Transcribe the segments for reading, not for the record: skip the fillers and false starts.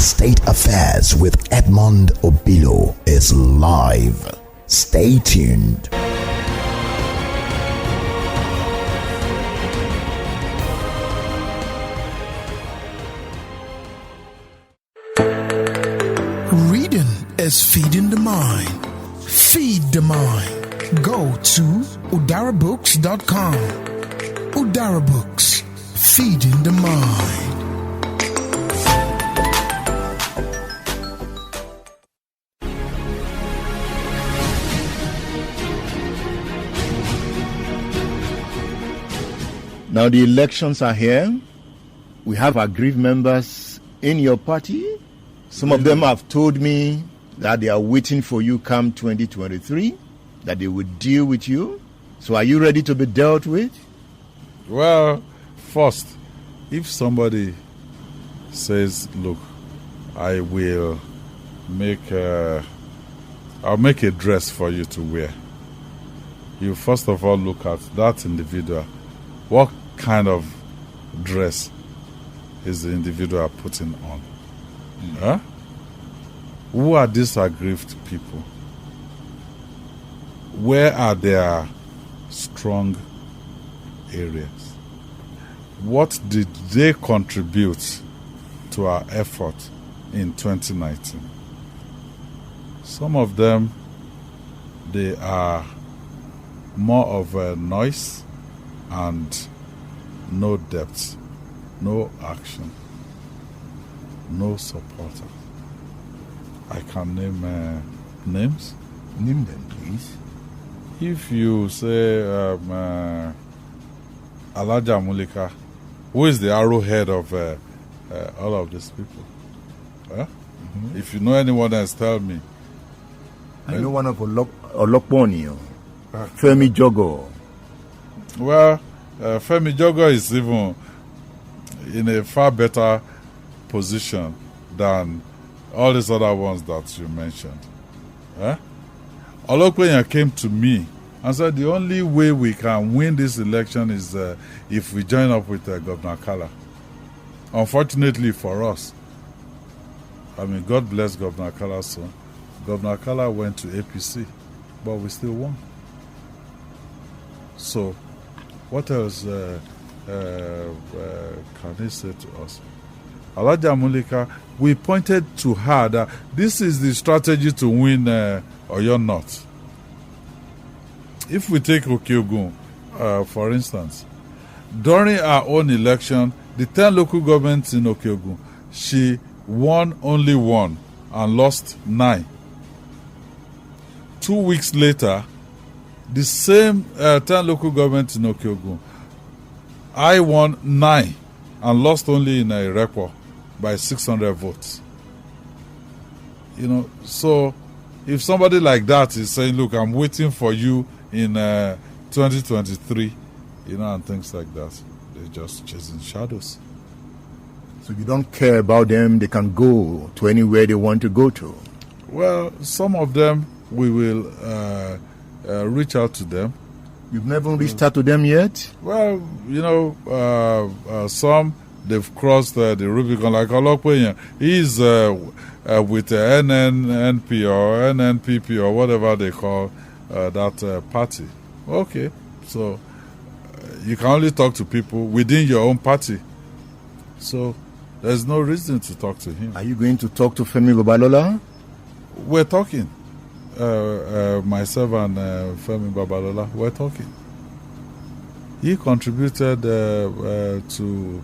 State Affairs with Edmund Obilo is live. Stay tuned. Reading is feeding the mind. Feed the mind. Go to udarabooks.com. Udara Books, feeding the mind. Now the elections are here. We have aggrieved members in your party. Some of them have told me that they are waiting for you come 2023, that they will deal with you. So are you ready to be dealt with? Well, first, if somebody says, look, I will I'll make a dress for you to wear, you first of all look at that individual. What kind of dress is the individual putting on? Huh? Who are these aggrieved people? Where are their strong areas? What did they contribute to our effort in 2019? Some of them, they are more of a noise and no depth, no action, no supporter. I can name names. Name them, please. If you say Alaja Mulika, who is the arrowhead of all of these people? Huh? Mm-hmm. If you know anyone else, tell me. I know one of Olokponi, Femi Jogo. Well, Femi Jogo is even in a far better position than all these other ones that you mentioned. Olokpenya came to me and said the only way we can win this election is if we join up with Governor Kala. Unfortunately for us, I mean, God bless Governor Kala's son. Governor Kala went to APC, but we still won. So, what else can he say to us? Alaja Mulika, we pointed to her that this is the strategy to win Oyo North. If we take Okyogun, for instance, during our own election, the 10 local governments in Okyogun, she won only 1 and lost 9. 2 weeks later, the same 10 local governments in Okyogun, I won 9 and lost only in a record by 600 votes. You know, so if somebody like that is saying, look, I'm waiting for you in 2023, you know, and things like that, they're just chasing shadows. So you don't care about them, they can go to anywhere they want to go to? Well, some of them, we will reach out to them. You've never reached out to them yet? Well, you know, some, they've crossed the Rubicon, like Olokpenya. He's with the NNNP or NNPP or whatever they call that party. Okay, so you can only talk to people within your own party. So there's no reason to talk to him. Are you going to talk to Femi Babalola? We're talking. Myself and Femi Babalola, we're talking. He contributed to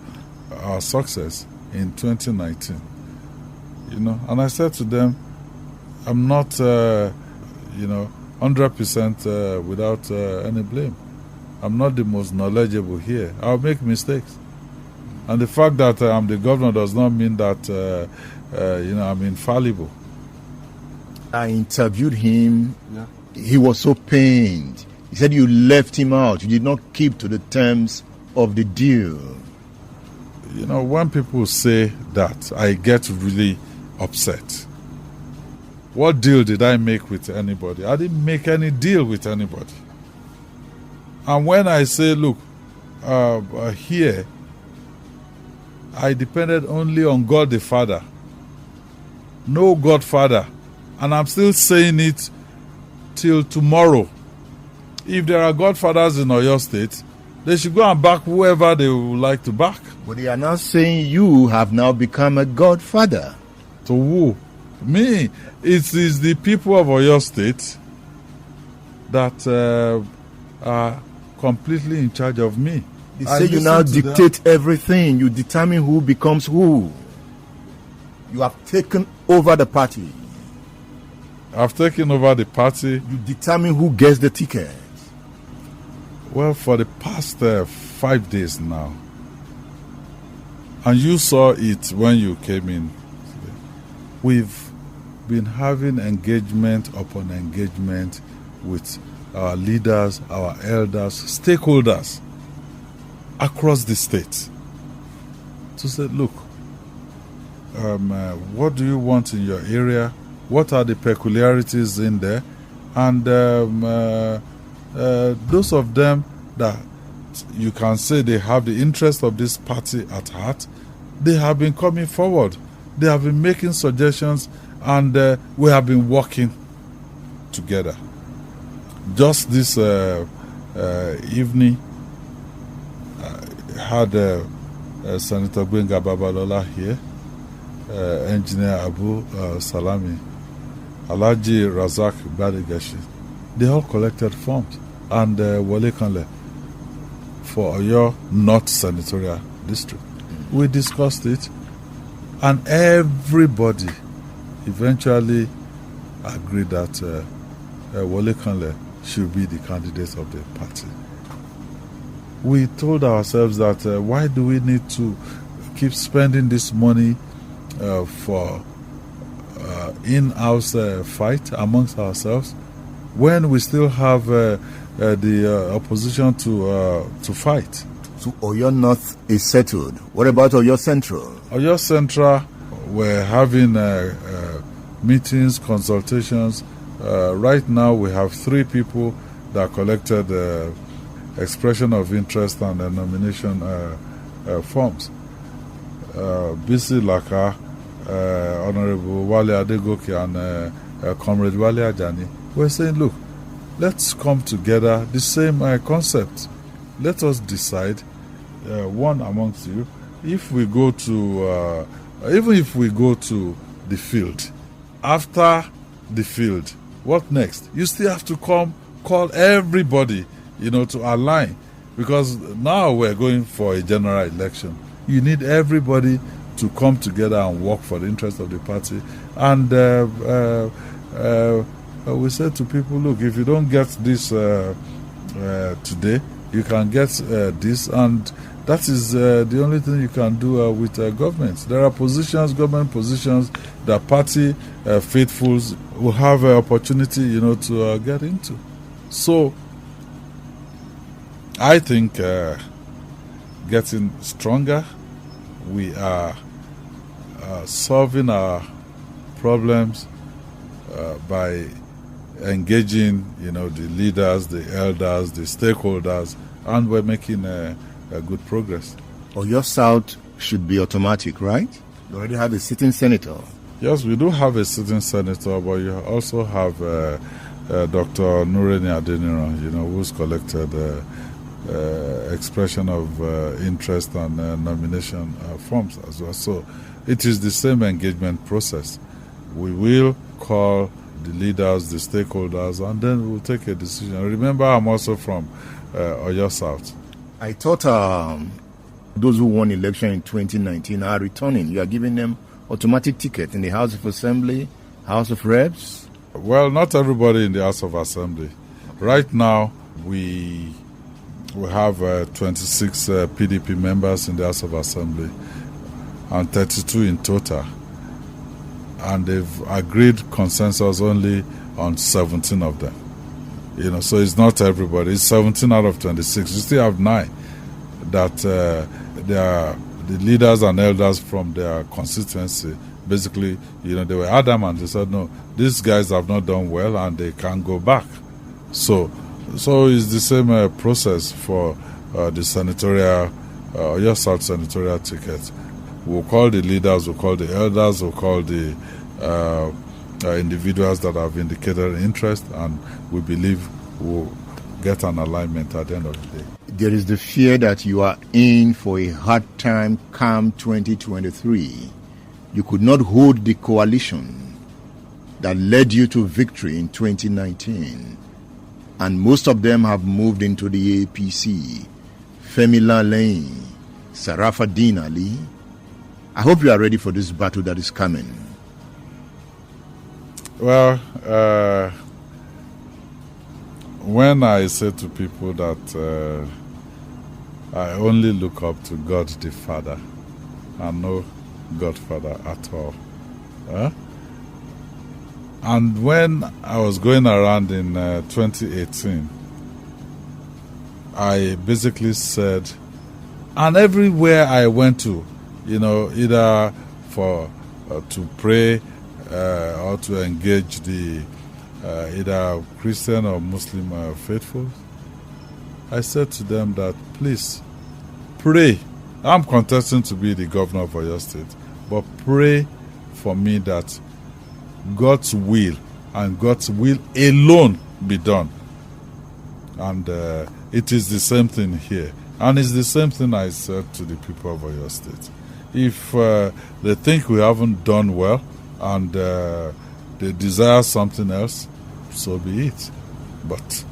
our success in 2019. You know, and I said to them, I'm not, 100% without any blame. I'm not the most knowledgeable here. I'll make mistakes. And the fact that I'm the governor does not mean that, I'm infallible. I interviewed him. Yeah. He was so pained. He said you left him out. You did not keep to the terms of the deal. You know, when people say that, I get really upset. What deal did I make with anybody? I didn't make any deal with anybody. And when I say, look, here, I depended only on God the Father no Godfather. And I'm still saying it till tomorrow. If there are Godfathers in Oyo State, they should go and back whoever they would like to back. But they are now saying you have now become a Godfather. To who? Me. It is the people of Oyo State that are completely in charge of me. They say you now dictate everything. You determine who becomes who. You have taken over the party. I've taken over the party. You determine who gets the ticket. Well, for the past 5 days now, and you saw it when you came in, we've been having engagement upon engagement with our leaders, our elders, stakeholders across the state to say, look, what do you want in your area? What are the peculiarities in there? And those of them that you can say they have the interest of this party at heart, they have been coming forward. They have been making suggestions, and we have been working together. Just this evening, I had Senator Gbenga Babalola here, Engineer Abu Salami, Alhaji Razak Badigashi. They all collected forms, and Wale Kanle for Oyo North Senatorial District. We discussed it, and everybody eventually agreed that Wale Kanle should be the candidate of the party. We told ourselves that why do we need to keep spending this money for in-house fight amongst ourselves when we still have the opposition to fight? So Oyo North is settled. What about Oyo Central? Oyo Central, we're having meetings, consultations. Right now we have 3 people that collected expression of interest and nomination forms. BC Laka, Honorable Wale Adegoke, and Comrade Wale Ajani. We're saying, look, let's come together, the same concept. Let us decide, one amongst you, if we go to, even if we go to the field, after the field, what next? You still have to call everybody, to align, because now we're going for a general election. You need everybody to come together and work for the interest of the party. And we said to people, look, if you don't get this today, you can get this, and that is the only thing you can do with governments. There are positions, government positions, that party faithfuls will have an opportunity, to get into. So I think getting stronger, we are solving our problems by engaging, the leaders, the elders, the stakeholders, and we're making a good progress. Oyo South should be automatic, right? You already have a sitting senator. Yes, we do have a sitting senator, but you also have Dr. Nureni Adeniran, who's collected expression of interest and nomination forms as well. So it is the same engagement process. We will call the leaders, the stakeholders, and then we'll take a decision. Remember, I'm also from Oyo South. I thought those who won election in 2019 are returning. You are giving them automatic ticket in the House of Assembly, House of Reps? Well, not everybody in the House of Assembly. Right now, we have 26 PDP members in the House of Assembly and 32 in total. And they've agreed consensus only on 17 of them. So it's not everybody. It's 17 out of 26. You still have 9 that they are the leaders and elders from their constituency. Basically, they were adamant. They said, no, these guys have not done well and they can't go back. So it's the same process for the senatorial, Oyo South senatorial ticket. We'll call the leaders, we'll call the elders, we'll call the individuals that have indicated interest, and we believe we'll get an alignment at the end of the day. There is the fear that you are in for a hard time come 2023. You could not hold the coalition that led you to victory in 2019. And most of them have moved into the APC. Femi Lane, Sarafaddeen Ali. I hope you are ready for this battle that is coming. Well, when I say to people that I only look up to God the Father and no Godfather at all. And when I was going around in 2018, I basically said, and everywhere I went to, either for to pray or to engage the either Christian or Muslim faithful, I said to them that, please, pray. I'm contesting to be the governor of Oyo State, but pray for me that God's will and God's will alone be done. And it is the same thing here. And it's the same thing I said to the people of Oyo State. If they think we haven't done well and they desire something else, so be it. But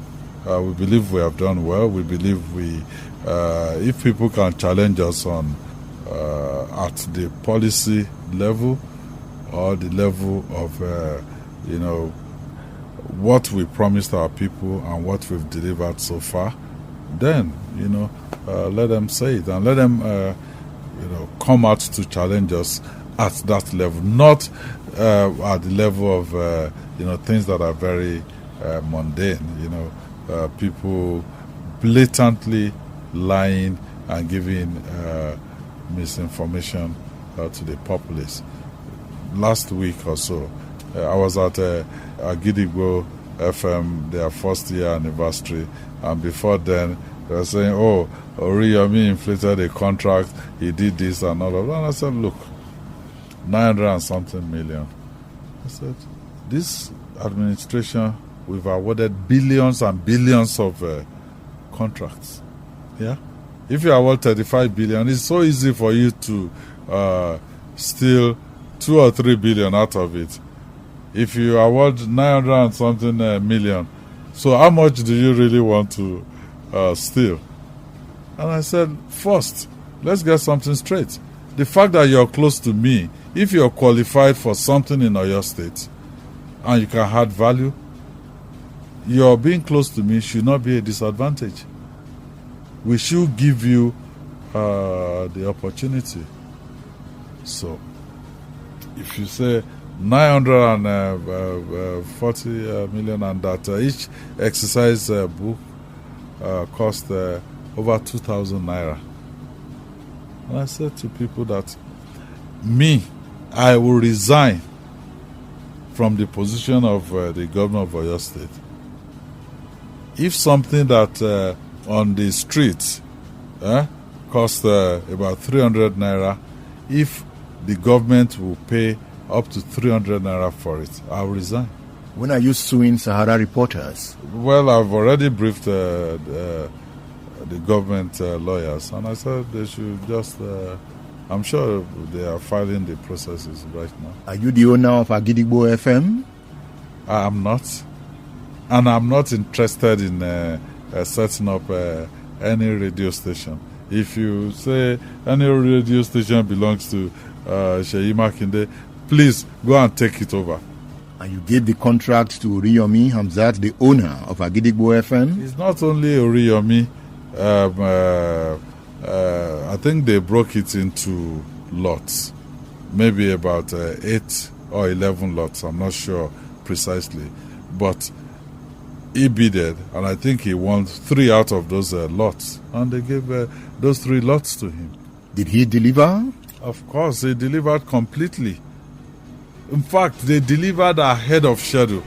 we believe we have done well. We believe if people can challenge us on at the policy level or the level of what we promised our people and what we've delivered so far, then let them say it and let them come out to challenge us at that level, not at the level of things that are very mundane. People blatantly lying and giving misinformation to the populace. Last week or so, I was at Agidigbo FM, their first year anniversary, and before then they were saying, Oriyomi inflated a contract, he did this and all of that. And I said, look, 900 and something million. I said, this administration, we've awarded billions and billions of contracts. Yeah? If you award 35 billion, it's so easy for you to steal 2 or 3 billion out of it. If you award 900 and something million, so how much do you really want to steal? And I said, first, let's get something straight. The fact that you're close to me, if you're qualified for something in Oyo State and you can add value, your being close to me should not be a disadvantage. We should give you the opportunity. So, if you say 940 million and that each exercise book cost over 2,000 naira. And I said to people that I will resign from the position of the governor of Oyo State if something that on the streets cost about 300 naira, if the government will pay up to 300 naira for it, I'll resign. When are you suing Sahara Reporters? Well, I've already briefed the government lawyers, and I said they should just, I'm sure they are filing the processes right now. Are you the owner of Agidigbo FM? I am not. And I'm not interested in setting up any radio station. If you say any radio station belongs to Seyi Makinde, please go and take it over. And you gave the contract to Oriyomi Hamzat, the owner of Agidigbo FM? It's not only Oriyomi. I think they broke it into lots. Maybe about 8 or 11 lots. I'm not sure precisely. But he bidded, and I think he won 3 out of those lots. And they gave those 3 lots to him. Did he deliver? Of course, he delivered completely. In fact, they delivered ahead of schedule.